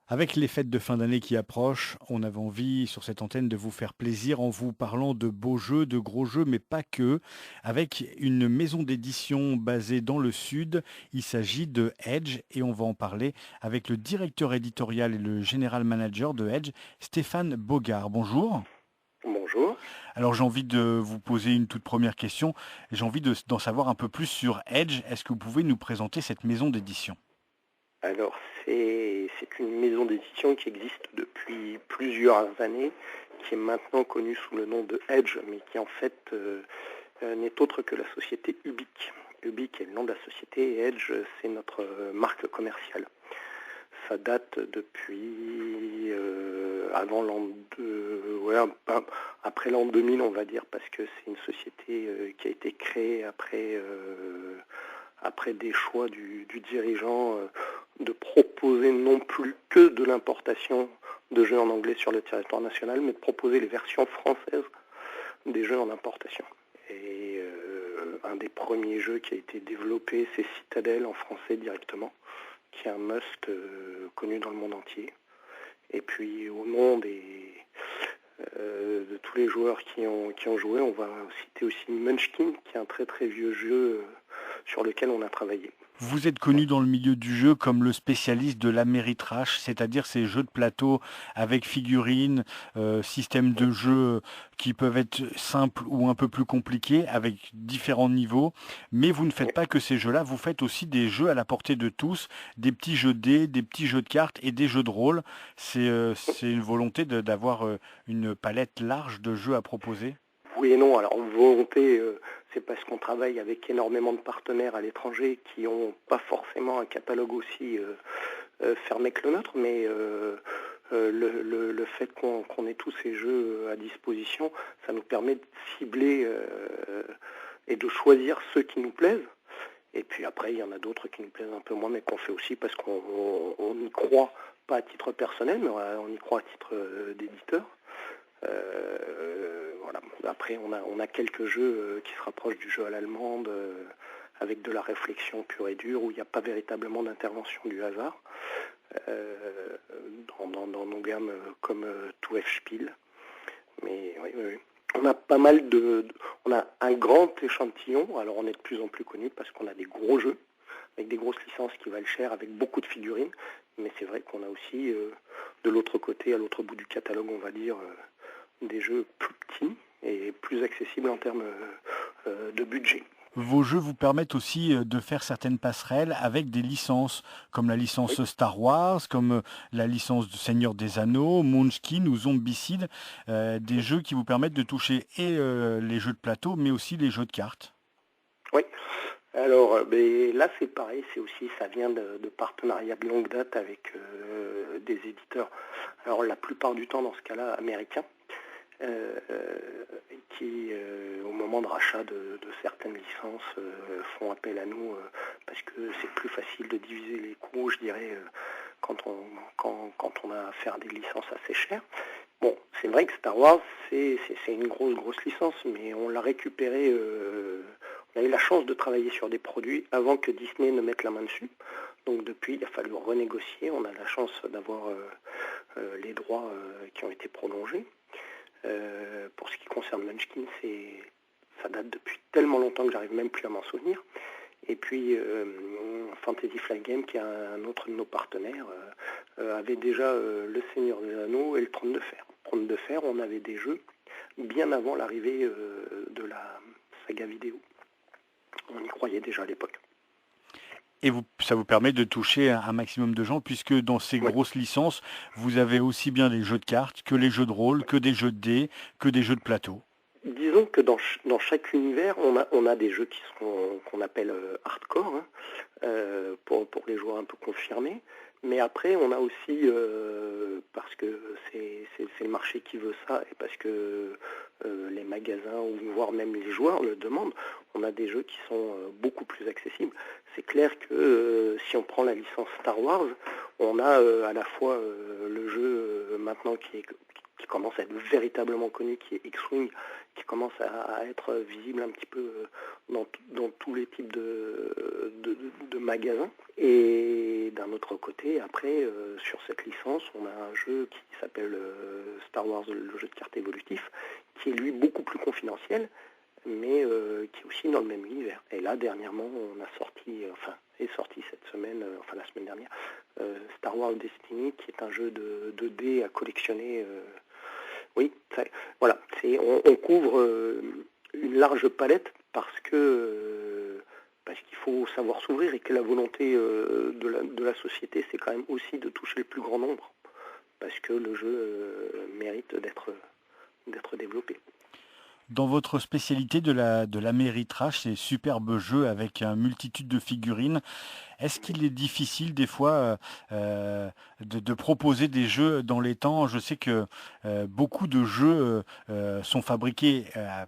Avec les fêtes de fin d'année qui approchent, on avait envie sur cette antenne de vous faire plaisir en vous parlant de beaux jeux, de gros jeux, mais pas que. Avec une maison d'édition basée dans le sud, il s'agit de Edge et on va en parler avec le directeur éditorial et le général manager de Edge, Stéphane Bogart. Bonjour. Bonjour. Alors j'ai envie de vous poser une toute première question. J'ai envie d'en savoir un peu plus sur Edge. Est-ce que vous pouvez nous présenter cette maison d'édition? Alors, c'est une maison d'édition qui existe depuis plusieurs années, qui est maintenant connue sous le nom de Edge, mais qui en fait n'est autre que la société Ubique. Ubique est le nom de la société et Edge, c'est notre marque commerciale. Ça date depuis avant l'an 2, ouais, après l'an 2000, on va dire, parce que c'est une société qui a été créée après des choix du dirigeant de proposer non plus que de l'importation de jeux en anglais sur le territoire national, mais de proposer les versions françaises des jeux en importation. Et un des premiers jeux qui a été développé, c'est Citadel en français directement, qui est un must connu dans le monde entier. Et puis au nom de tous les joueurs qui ont joué, on va citer aussi Munchkin, qui est un très très vieux jeu sur lequel on a travaillé. Vous êtes connu dans le milieu du jeu comme le spécialiste de l'Améritrash, c'est-à-dire ces jeux de plateau avec figurines, systèmes de jeu qui peuvent être simples ou un peu plus compliqués, avec différents niveaux. Mais vous ne faites pas que ces jeux-là, vous faites aussi des jeux à la portée de tous, des petits jeux de dés, des petits jeux de cartes et des jeux de rôle. C'est une volonté d'avoir une palette large de jeux à proposer. Oui et non. Alors, volonté, c'est parce qu'on travaille avec énormément de partenaires à l'étranger qui n'ont pas forcément un catalogue aussi fermé que le nôtre, mais le fait qu'on ait tous ces jeux à disposition, ça nous permet de cibler et de choisir ceux qui nous plaisent. Et puis après, il y en a d'autres qui nous plaisent un peu moins, mais qu'on fait aussi parce qu'on y croit, pas à titre personnel, mais on y croit à titre d'éditeur. Voilà. Après, on a quelques jeux qui se rapprochent du jeu à l'allemande, avec de la réflexion pure et dure, où il n'y a pas véritablement d'intervention du hasard, dans nos gammes comme 2F Spiel. Mais oui, oui, oui. On a un grand échantillon, alors on est de plus en plus connu parce qu'on a des gros jeux, avec des grosses licences qui valent cher, avec beaucoup de figurines, mais c'est vrai qu'on a aussi, de l'autre côté, à l'autre bout du catalogue, on va dire, des jeux plus petits et plus accessibles en termes de budget. Vos jeux vous permettent aussi de faire certaines passerelles avec des licences, comme la Oui, licence Star Wars, comme la licence du Seigneur des Anneaux, Munchkin ou Zombicide, des jeux qui vous permettent de toucher et les jeux de plateau, mais aussi les jeux de cartes. oui. Alors, ben, là c'est pareil, ça vient de partenariats de longue date avec des éditeurs. Alors la plupart du temps dans ce cas-là américains, euh, qui au moment de rachat de certaines licences font appel à nous parce que c'est plus facile de diviser les coûts, je dirais, quand on a affaire à des licences assez chères. Bon, c'est vrai que Star Wars, c'est une grosse licence, mais on l'a récupéré, on a eu la chance de travailler sur des produits avant que Disney ne mette la main dessus. Donc depuis, il a fallu renégocier. On a la chance d'avoir les droits qui ont été prolongés. Pour ce qui concerne Munchkin, ça date depuis tellement longtemps que j'arrive même plus à m'en souvenir. Et puis Fantasy Flight Game, qui est un autre de nos partenaires, avait déjà le Seigneur des Anneaux et le Trône de Fer. Trône de Fer, on avait des jeux bien avant l'arrivée de la saga vidéo. On y croyait déjà à l'époque. Et ça vous permet de toucher un maximum de gens, puisque dans ces Oui. grosses licences, vous avez aussi bien des jeux de cartes que les jeux de rôle, que des jeux de dés, que des jeux de plateau. Disons que dans chaque univers, on a des jeux qu'on appelle hardcore, hein, pour les joueurs un peu confirmés. Mais après, on a aussi, parce que c'est le marché qui veut ça, et parce que les magasins, ou voire même les joueurs le demandent, on a des jeux qui sont beaucoup plus accessibles. C'est clair que si on prend la licence Star Wars, on a à la fois le jeu maintenant qui qui commence à être véritablement connu, qui est X-Wing, qui commence à être visible un petit peu dans tous les types de magasins. Et d'un autre côté, après, sur cette licence, on a un jeu qui s'appelle Star Wars, le jeu de cartes évolutif, qui est lui beaucoup plus confidentiel, mais qui est aussi dans le même univers. Et là, dernièrement, est sorti cette semaine, la semaine dernière, Star Wars Destiny, qui est un jeu de dés à collectionner. Voilà, on couvre une large palette parce qu'il faut savoir s'ouvrir et que la volonté de la société, c'est quand même aussi de toucher le plus grand nombre, parce que le jeu mérite d'être développé. Dans votre spécialité de l'Améritrash, ces superbes jeux avec une multitude de figurines, est-ce qu'il est difficile des fois de proposer des jeux dans les temps? Je sais que beaucoup de jeux sont fabriqués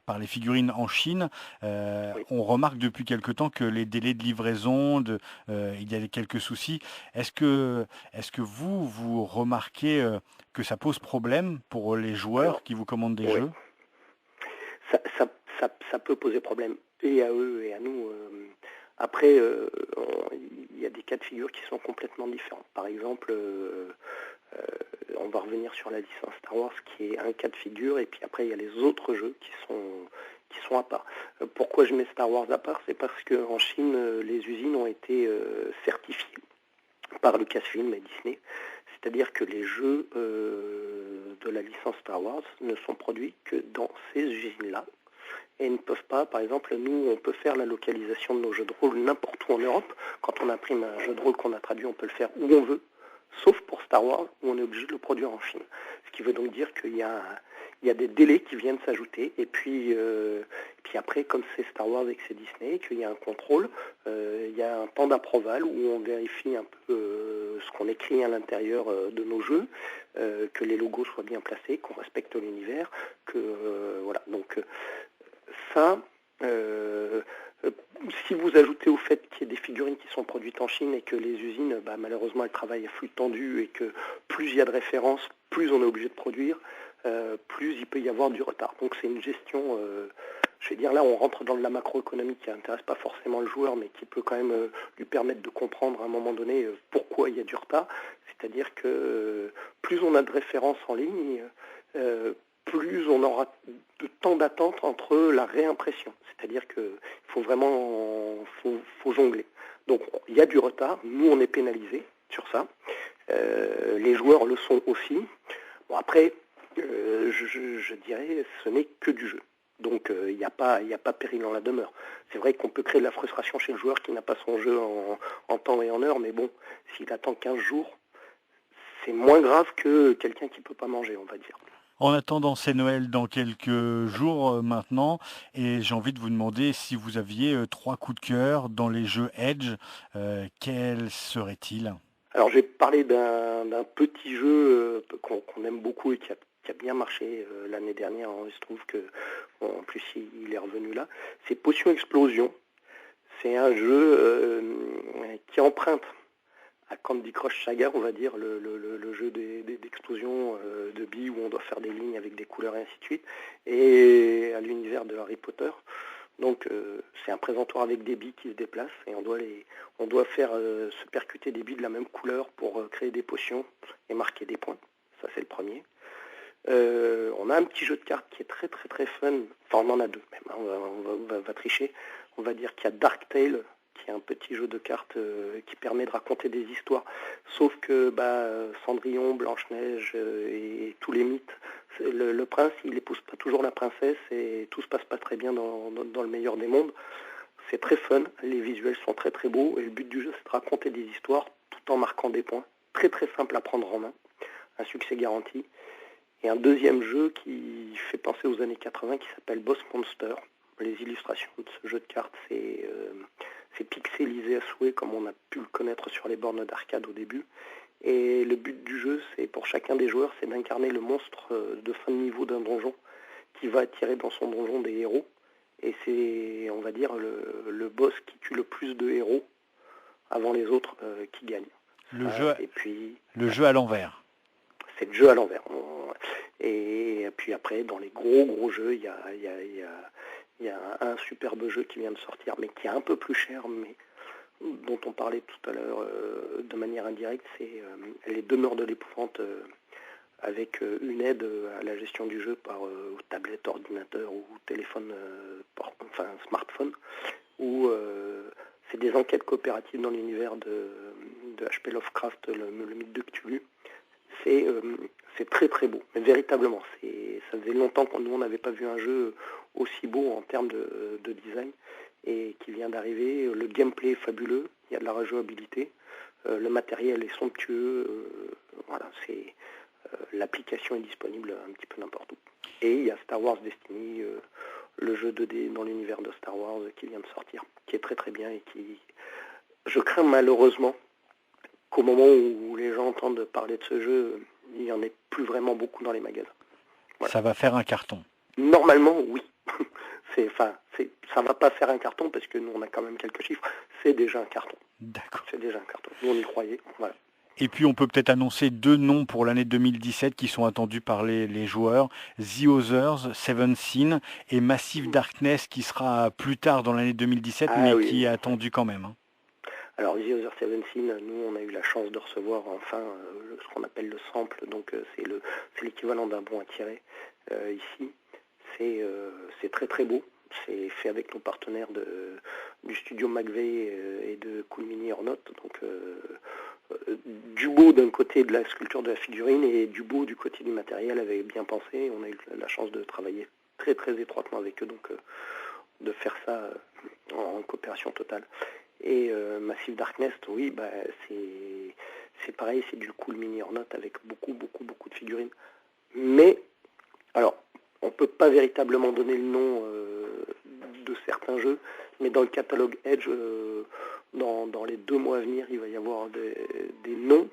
par les figurines en Chine. Oui. On remarque depuis quelque temps que les délais de livraison, il y a quelques soucis. Est-ce que vous remarquez que ça pose problème pour les joueurs qui vous commandent des oui. jeux? Ça peut poser problème, et à eux et à nous. Après, il y a des cas de figure qui sont complètement différents. Par exemple, on va revenir sur la licence Star Wars, qui est un cas de figure, et puis après, il y a les autres jeux qui sont à part. Pourquoi je mets Star Wars à part? C'est parce qu'en Chine, les usines ont été certifiées par Lucasfilm et Disney. C'est-à-dire que les jeux de la licence Star Wars ne sont produits que dans ces usines-là, et ne peuvent pas, par exemple, nous, on peut faire la localisation de nos jeux de rôle n'importe où en Europe. Quand on imprime un jeu de rôle qu'on a traduit, on peut le faire où on veut, sauf pour Star Wars, où on est obligé de le produire en Chine. Ce qui veut donc dire qu'il y a des délais qui viennent s'ajouter, et puis après, comme c'est Star Wars et que c'est Disney, qu'il y a un contrôle, il y a un temps d'approval où on vérifie un peu ce qu'on écrit à l'intérieur de nos jeux, que les logos soient bien placés, qu'on respecte l'univers, voilà. Donc ça, si vous ajoutez au fait qu'il y a des figurines qui sont produites en Chine et que les usines, malheureusement, elles travaillent à flux tendu, et que plus il y a de références, plus on est obligé de produire, plus il peut y avoir du retard. Donc c'est une gestion, je vais dire, là on rentre dans de la macroéconomie qui n'intéresse pas forcément le joueur, mais qui peut quand même lui permettre de comprendre à un moment donné pourquoi il y a du retard. C'est-à-dire que plus on a de références en ligne, plus on aura de temps d'attente entre la réimpression. C'est-à-dire qu'il faut vraiment faut jongler. Donc il y a du retard, nous on est pénalisés sur ça. Les joueurs le sont aussi. Bon, après, je dirais, ce n'est que du jeu. Donc il n'y a pas péril en la demeure. C'est vrai qu'on peut créer de la frustration chez le joueur qui n'a pas son jeu en temps et en heure, mais bon, s'il attend 15 jours, c'est moins grave que quelqu'un qui ne peut pas manger, on va dire. En attendant, c'est Noël dans quelques jours maintenant, et j'ai envie de vous demander si vous aviez 3 coups de cœur dans les jeux Edge, quels seraient-ils? Alors, je vais parler d'un petit jeu qu'on aime beaucoup et qui a bien marché l'année dernière. Il se trouve que, en plus, il est revenu là. C'est Potion Explosion. C'est un jeu qui emprunte à Candy Crush Saga, on va dire, le jeu d'explosion de billes où on doit faire des lignes avec des couleurs et ainsi de suite, et à l'univers de Harry Potter. Donc c'est un présentoir avec des billes qui se déplacent, et on doit faire se percuter des billes de la même couleur pour créer des potions et marquer des points. Ça, c'est le premier. On a un petit jeu de cartes qui est très très très fun. Enfin, on en a deux même, hein. On va tricher. On va dire qu'il y a Dark Tale, qui est un petit jeu de cartes qui permet de raconter des histoires. Sauf que Cendrillon, Blanche-Neige et tous les mythes, le prince, il épouse pas toujours la princesse, et tout se passe pas très bien dans le meilleur des mondes. C'est très fun, les visuels sont très très beaux, et le but du jeu, c'est de raconter des histoires tout en marquant des points. Très très simple à prendre en main, un succès garanti. Et un deuxième jeu qui fait penser aux années 80, qui s'appelle Boss Monster. Les illustrations de ce jeu de cartes, c'est pixelisé à souhait, comme on a pu le connaître sur les bornes d'arcade au début. Et le but du jeu, c'est pour chacun des joueurs, c'est d'incarner le monstre de fin de niveau d'un donjon qui va attirer dans son donjon des héros. Et c'est, on va dire, le boss qui tue le plus de héros avant les autres qui gagne. Le jeu à l'envers. C'est le jeu à l'envers. Et puis après, dans les gros jeux, il y a un superbe jeu qui vient de sortir, mais qui est un peu plus cher, mais dont on parlait tout à l'heure de manière indirecte, c'est Les Demeures de l'épouvante, avec une aide à la gestion du jeu par tablette, ordinateur ou téléphone, smartphone, où c'est des enquêtes coopératives dans l'univers de H.P. Lovecraft, le mythe de Cthulhu. C'est très très beau, mais véritablement, ça faisait longtemps que nous on n'avait pas vu un jeu aussi beau en termes de design, et qui vient d'arriver. Le gameplay est fabuleux, il y a de la rejouabilité, le matériel est somptueux, l'application est disponible un petit peu n'importe où. Et il y a Star Wars Destiny, le jeu 2D dans l'univers de Star Wars qui vient de sortir, qui est très très bien et qui, je crains malheureusement qu'au moment où les gens entendent parler de ce jeu, il n'y en ait plus vraiment beaucoup dans les magasins. Voilà. Ça va faire un carton. Normalement, oui. Ça va pas faire un carton parce que nous on a quand même quelques chiffres. C'est déjà un carton. D'accord. C'est déjà un carton. Nous on y croyait. Voilà. Et puis on peut peut-être annoncer 2 noms pour l'année 2017 qui sont attendus par les joueurs. The Others, Seven Sin et Massive Darkness qui sera plus tard dans l'année 2017 qui est attendu quand même. Alors The Other Seven Sin, nous on a eu la chance de recevoir enfin ce qu'on appelle le sample, donc c'est l'équivalent d'un bon à tirer ici. C'est très très beau. C'est fait avec nos partenaires du studio McVeigh et de Cool Mini Or Not. Donc du beau d'un côté de la sculpture de la figurine et du beau du côté du matériel avait bien pensé. On a eu la chance de travailler très très étroitement avec eux, donc de faire ça en coopération totale. Et Massive Darkness, oui, c'est pareil, c'est du Cool Mini Or Not avec beaucoup de figurines. Mais, alors, on ne peut pas véritablement donner le nom de certains jeux, mais dans le catalogue Edge, dans les 2 mois à venir, il va y avoir des noms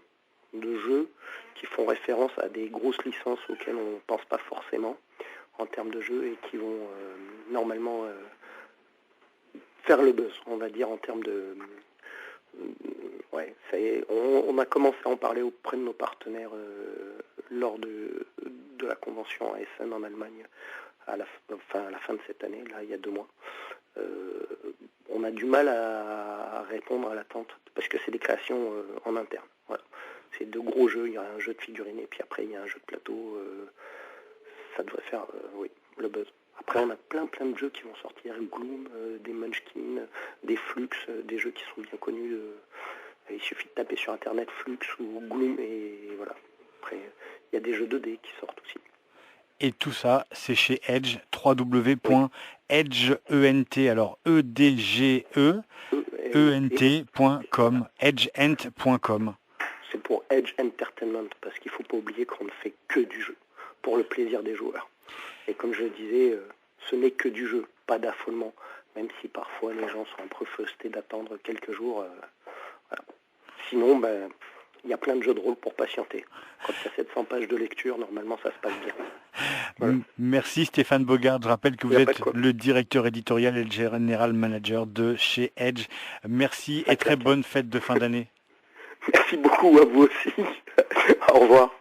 de jeux qui font référence à des grosses licences auxquelles on ne pense pas forcément en termes de jeux et qui vont normalement faire le buzz, on va dire, en termes de... ça y est, on a commencé à en parler auprès de nos partenaires lors de la convention ASN en Allemagne à la fin de cette année, là, il y a 2 mois. On a du mal à répondre à l'attente, parce que c'est des créations en interne. Voilà. C'est 2 gros jeux, il y a un jeu de figurines, et puis après il y a un jeu de plateau. Ça devrait faire le buzz. Après, on a plein de jeux qui vont sortir, Gloom, des Munchkin, des Flux, des jeux qui sont bien connus. Il suffit de taper sur Internet Flux ou Gloom et voilà. Après, il y a des jeux 2D qui sortent aussi. Et tout ça, c'est chez Edge, www.edgeent, alors EDGE, ENT.com, edgeent.com. C'est pour Edge Entertainment, parce qu'il ne faut pas oublier qu'on ne fait que du jeu, pour le plaisir des joueurs. Et comme je le disais, ce n'est que du jeu, pas d'affolement, même si parfois les gens sont un peu frustrés d'attendre quelques jours. Voilà. Sinon, il y a plein de jeux de rôle pour patienter. Quand il y a 700 pages de lecture, normalement ça se passe bien. Voilà. Merci Stéphane Bogart. Je rappelle que vous êtes le directeur éditorial et le general manager de chez Edge. Merci et très bonne fête de fin d'année. Merci beaucoup à vous aussi. Au revoir.